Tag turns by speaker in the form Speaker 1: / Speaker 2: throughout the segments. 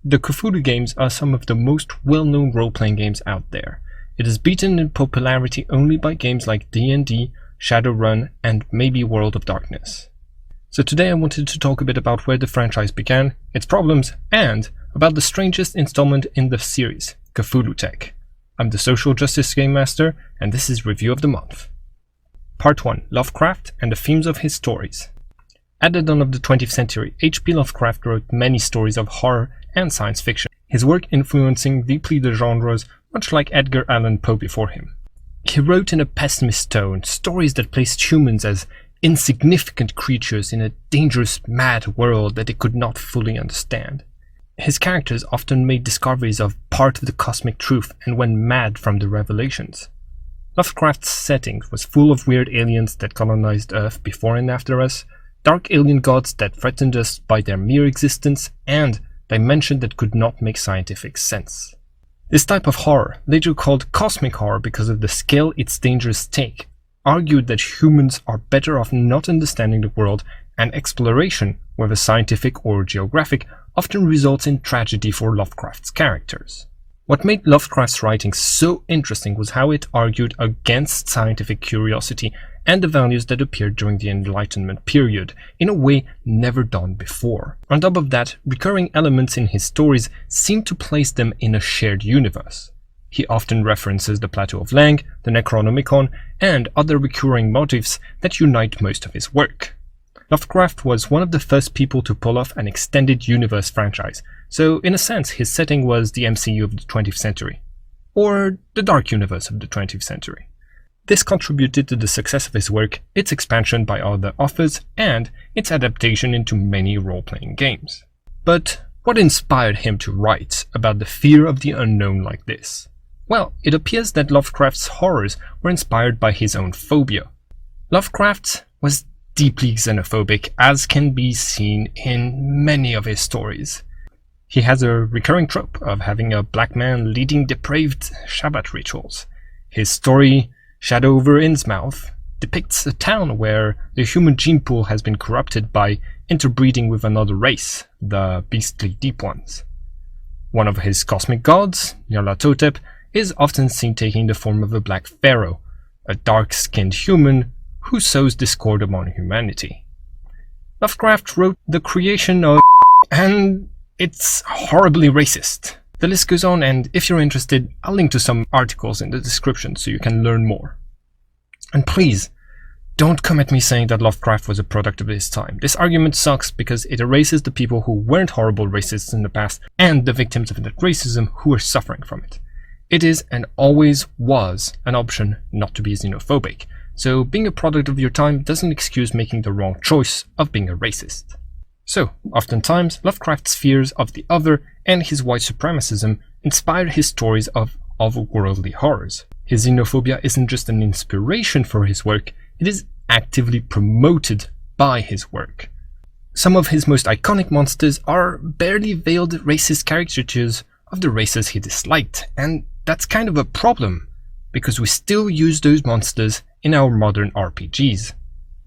Speaker 1: The Cthulhu Games are some of the most well-known role-playing games out there. It is beaten in popularity only by games like D&D, Shadowrun, and maybe World of Darkness. So today I wanted to talk a bit about where the franchise began, its problems, and about the strangest installment in the series, Cthulhutech. I'm the Social Justice Game Master, and this is Review of the Month. Part 1. Lovecraft and the themes of his stories. At the dawn of the 20th century, H.P. Lovecraft wrote many stories of horror and science fiction, his work influencing deeply the genres much like Edgar Allan Poe before him. He wrote in a pessimist tone stories that placed humans as insignificant creatures in a dangerous, mad world that they could not fully understand. His characters often made discoveries of part of the cosmic truth and went mad from the revelations. Lovecraft's setting was full of weird aliens that colonized Earth before and after us, dark alien gods that threatened us by their mere existence, and dimensions that could not make scientific sense. This type of horror, later called cosmic horror because of the scale its dangers take, argued that humans are better off not understanding the world, and exploration, whether scientific or geographic, often results in tragedy for Lovecraft's characters. What made Lovecraft's writing so interesting was how it argued against scientific curiosity and the values that appeared during the Enlightenment period, in a way never done before. On top of that, recurring elements in his stories seem to place them in a shared universe. He often references the Plateau of Lang, the Necronomicon, and other recurring motifs that unite most of his work. Lovecraft was one of the first people to pull off an extended universe franchise, so in a sense his setting was the MCU of the 20th century, or the Dark Universe of the 20th century. This contributed to the success of his work, its expansion by other authors, and its adaptation into many role-playing games. But what inspired him to write about the fear of the unknown like this? Well, it appears that Lovecraft's horrors were inspired by his own phobia. Lovecraft was deeply xenophobic, as can be seen in many of his stories. He has a recurring trope of having a black man leading depraved Shabbat rituals. His story, Shadow over Innsmouth, depicts a town where the human gene pool has been corrupted by interbreeding with another race, the Beastly Deep Ones. One of his cosmic gods, Nyarlathotep, is often seen taking the form of a black pharaoh, a dark-skinned human who sows discord among humanity. Lovecraft wrote the creation of and it's horribly racist. The list goes on, and if you're interested, I'll link to some articles in the description so you can learn more. And please, don't come at me saying that Lovecraft was a product of his time. This argument sucks because it erases the people who weren't horrible racists in the past and the victims of that racism who are suffering from it. It is and always was an option not to be xenophobic, so being a product of your time doesn't excuse making the wrong choice of being a racist. So, oftentimes, Lovecraft's fears of the other and his white supremacism inspired his stories of otherworldly horrors. His xenophobia isn't just an inspiration for his work, it is actively promoted by his work. Some of his most iconic monsters are barely veiled racist caricatures of the races he disliked, and that's kind of a problem, because we still use those monsters in our modern RPGs.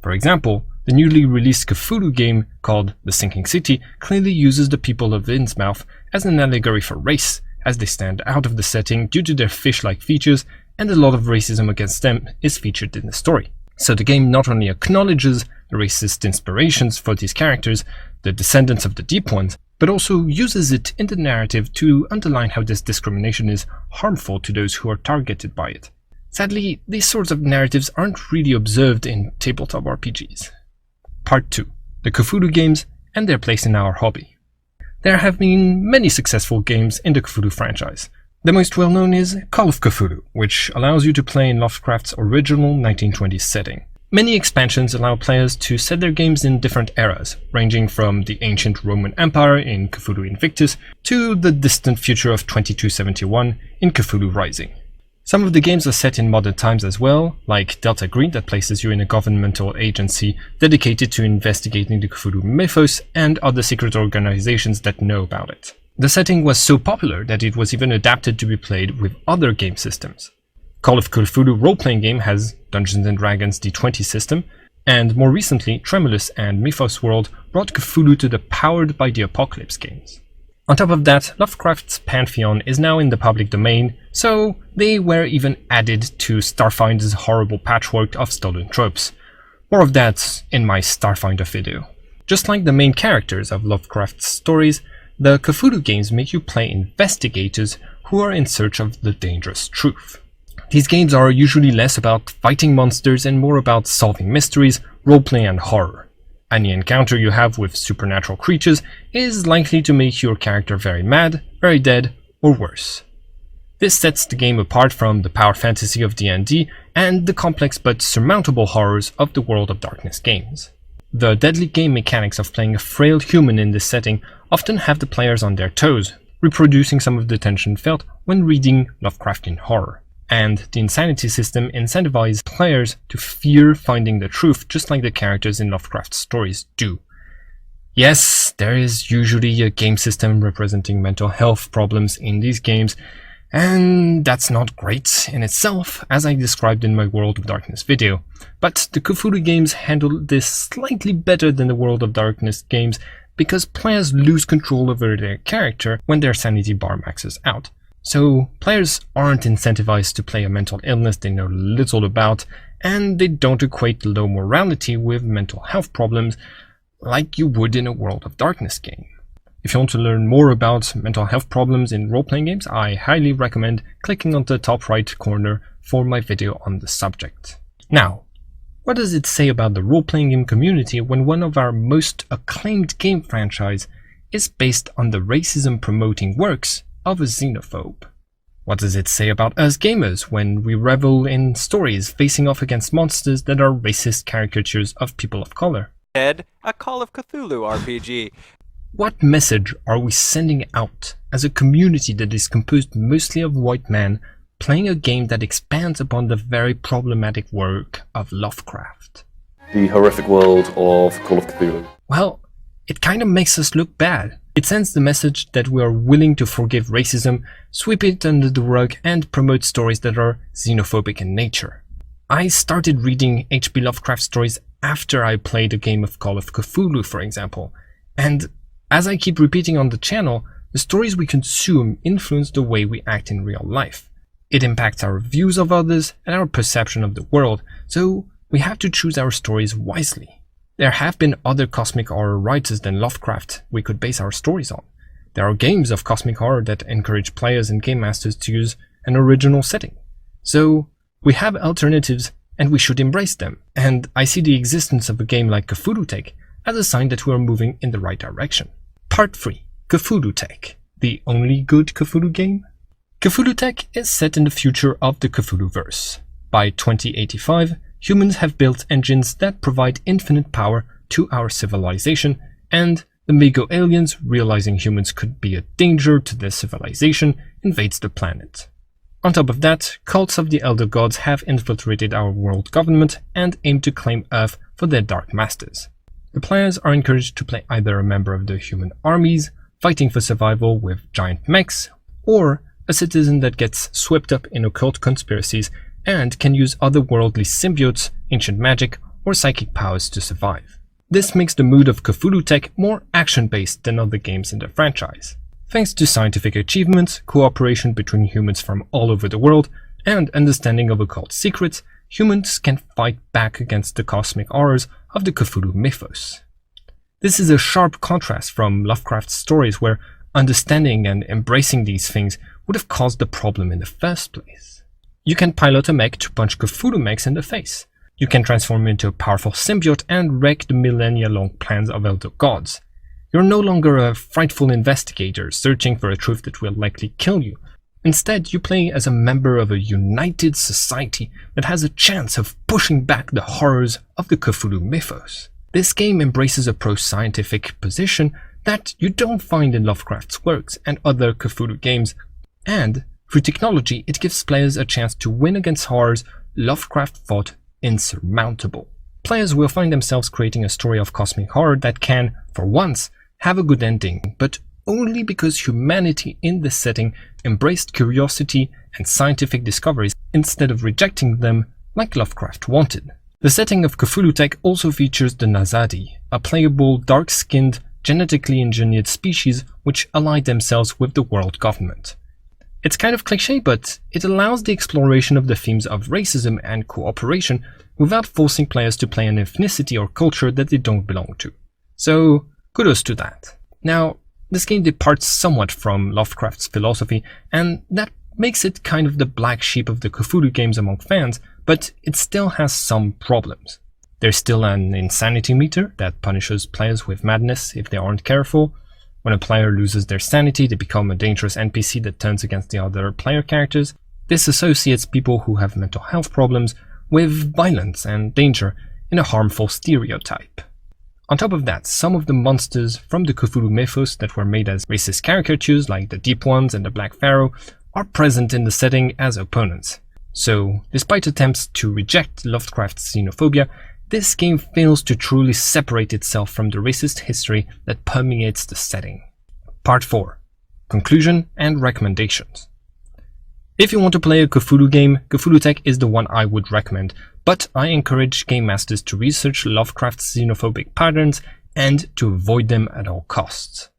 Speaker 1: For example, the newly released Cthulhu game called The Sinking City clearly uses the people of Innsmouth as an allegory for race, as they stand out of the setting due to their fish-like features, and a lot of racism against them is featured in the story. So the game not only acknowledges the racist inspirations for these characters, the descendants of the Deep Ones, but also uses it in the narrative to underline how this discrimination is harmful to those who are targeted by it. Sadly, these sorts of narratives aren't really observed in tabletop RPGs. Part 2. The Cthulhu Games and their place in our hobby. There have been many successful games in the Cthulhu franchise. The most well-known is Call of Cthulhu, which allows you to play in Lovecraft's original 1920s setting. Many expansions allow players to set their games in different eras, ranging from the ancient Roman Empire in Cthulhu Invictus to the distant future of 2271 in Cthulhu Rising. Some of the games are set in modern times as well, like Delta Green that places you in a governmental agency dedicated to investigating the Cthulhu mythos and other secret organizations that know about it. The setting was so popular that it was even adapted to be played with other game systems. Call of Cthulhu role-playing game has Dungeons & Dragons D20 system, and more recently Tremulous and Mythos World brought Cthulhu to the Powered by the Apocalypse games. On top of that, Lovecraft's pantheon is now in the public domain, so they were even added to Starfinder's horrible patchwork of stolen tropes. More of that in my Starfinder video. Just like the main characters of Lovecraft's stories, the Cthulhu games make you play investigators who are in search of the dangerous truth. These games are usually less about fighting monsters and more about solving mysteries, roleplay and horror. Any encounter you have with supernatural creatures is likely to make your character very mad, very dead, or worse. This sets the game apart from the power fantasy of D&D and the complex but surmountable horrors of the World of Darkness games. The deadly game mechanics of playing a frail human in this setting often have the players on their toes, reproducing some of the tension felt when reading Lovecraftian horror. And the insanity system incentivizes players to fear finding the truth, just like the characters in Lovecraft's stories do. Yes, there is usually a game system representing mental health problems in these games, and that's not great in itself, as I described in my World of Darkness video. But the Cthulhu games handle this slightly better than the World of Darkness games, because players lose control over their character when their sanity bar maxes out. So players aren't incentivized to play a mental illness they know little about, and they don't equate low morality with mental health problems like you would in a World of Darkness game. If you want to learn more about mental health problems in role-playing games, I highly recommend clicking on the top right corner for my video on the subject. Now, what does it say about the role-playing game community when one of our most acclaimed game franchise is based on the racism-promoting works of a xenophobe? What does it say about us gamers when we revel in stories facing off against monsters that are racist caricatures of people of color?
Speaker 2: A Call of Cthulhu RPG.
Speaker 1: What message are we sending out as a community that is composed mostly of white men playing a game that expands upon the very problematic work of Lovecraft?
Speaker 3: The horrific world of Call of Cthulhu.
Speaker 1: Well, it kind of makes us look bad. It sends the message that we are willing to forgive racism, sweep it under the rug, and promote stories that are xenophobic in nature. I started reading H.P. Lovecraft stories after I played a game of Call of Cthulhu, for example, and as I keep repeating on the channel, the stories we consume influence the way we act in real life. It impacts our views of others and our perception of the world, so we have to choose our stories wisely. There have been other cosmic horror writers than Lovecraft we could base our stories on. There are games of cosmic horror that encourage players and game masters to use an original setting. So we have alternatives and we should embrace them. And I see the existence of a game like Cthulhutech as a sign that we are moving in the right direction. Part 3. Cthulhutech. The only good Cthulhu game? Cthulhutech is set in the future of the Cthulhuverse. By 2085, humans have built engines that provide infinite power to our civilization, and the Mego-aliens, realizing humans could be a danger to their civilization, invades the planet. On top of that, cults of the Elder Gods have infiltrated our world government and aim to claim Earth for their Dark Masters. The players are encouraged to play either a member of the human armies, fighting for survival with giant mechs, or a citizen that gets swept up in occult conspiracies and can use otherworldly symbiotes, ancient magic, or psychic powers to survive. This makes the mood of Cthulhutech more action-based than other games in the franchise. Thanks to scientific achievements, cooperation between humans from all over the world, and understanding of occult secrets, humans can fight back against the cosmic horrors of the Cthulhu mythos. This is a sharp contrast from Lovecraft's stories where understanding and embracing these things would have caused the problem in the first place. You can pilot a mech to punch Cthulhu mechs in the face. You can transform into a powerful symbiote and wreck the millennia-long plans of Elder Gods. You're no longer a frightful investigator searching for a truth that will likely kill you. Instead, you play as a member of a united society that has a chance of pushing back the horrors of the Cthulhu mythos. This game embraces a pro-scientific position that you don't find in Lovecraft's works and other Cthulhu games, and through technology, it gives players a chance to win against horrors Lovecraft thought insurmountable. Players will find themselves creating a story of cosmic horror that can, for once, have a good ending, but only because humanity in this setting embraced curiosity and scientific discoveries instead of rejecting them like Lovecraft wanted. The setting of Cthulhutech also features the Nazadi, a playable dark-skinned genetically engineered species which ally themselves with the world government. It's kind of cliché, but it allows the exploration of the themes of racism and cooperation without forcing players to play an ethnicity or culture that they don't belong to. So, kudos to that. Now, this game departs somewhat from Lovecraft's philosophy, and that makes it kind of the black sheep of the Cthulhu games among fans, but it still has some problems. There's still an insanity meter that punishes players with madness if they aren't careful. When a player loses their sanity, they become a dangerous NPC that turns against the other player characters. This associates people who have mental health problems with violence and danger in a harmful stereotype. On top of that, some of the monsters from the Cthulhu mythos that were made as racist caricatures, like the Deep Ones and the Black Pharaoh, are present in the setting as opponents. So, despite attempts to reject Lovecraft's Xenophobia, this game fails to truly separate itself from the racist history that permeates the setting. Part 4. Conclusion and recommendations. If you want to play a Cthulhu game, Cthulhutech is the one I would recommend, but I encourage game masters to research Lovecraft's xenophobic patterns and to avoid them at all costs.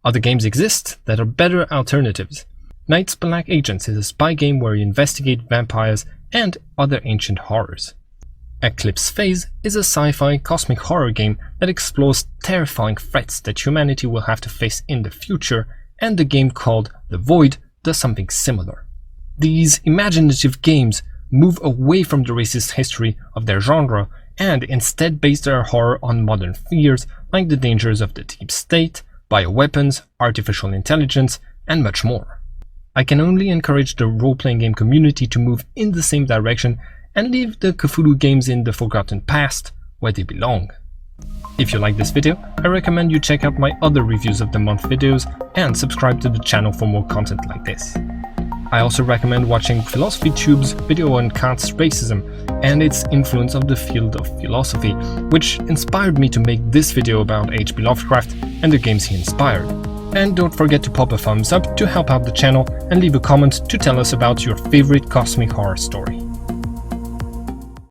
Speaker 1: Other games exist that are better alternatives. Night's Black Agents is a spy game where you investigate vampires and other ancient horrors. Eclipse Phase is a sci-fi cosmic horror game that explores terrifying threats that humanity will have to face in the future, and a game called The Void does something similar. These imaginative games move away from the racist history of their genre and instead base their horror on modern fears like the dangers of the deep state, bioweapons, artificial intelligence, and much more. I can only encourage the role-playing game community to move in the same direction and leave the Cthulhu games in the forgotten past where they belong. If you like this video, I recommend you check out my other reviews of the month videos and subscribe to the channel for more content like this. I also recommend watching PhilosophyTube's video on Kant's racism and its influence of the field of philosophy, which inspired me to make this video about H.P. Lovecraft and the games he inspired. And don't forget to pop a thumbs up to help out the channel and leave a comment to tell us about your favorite cosmic horror story.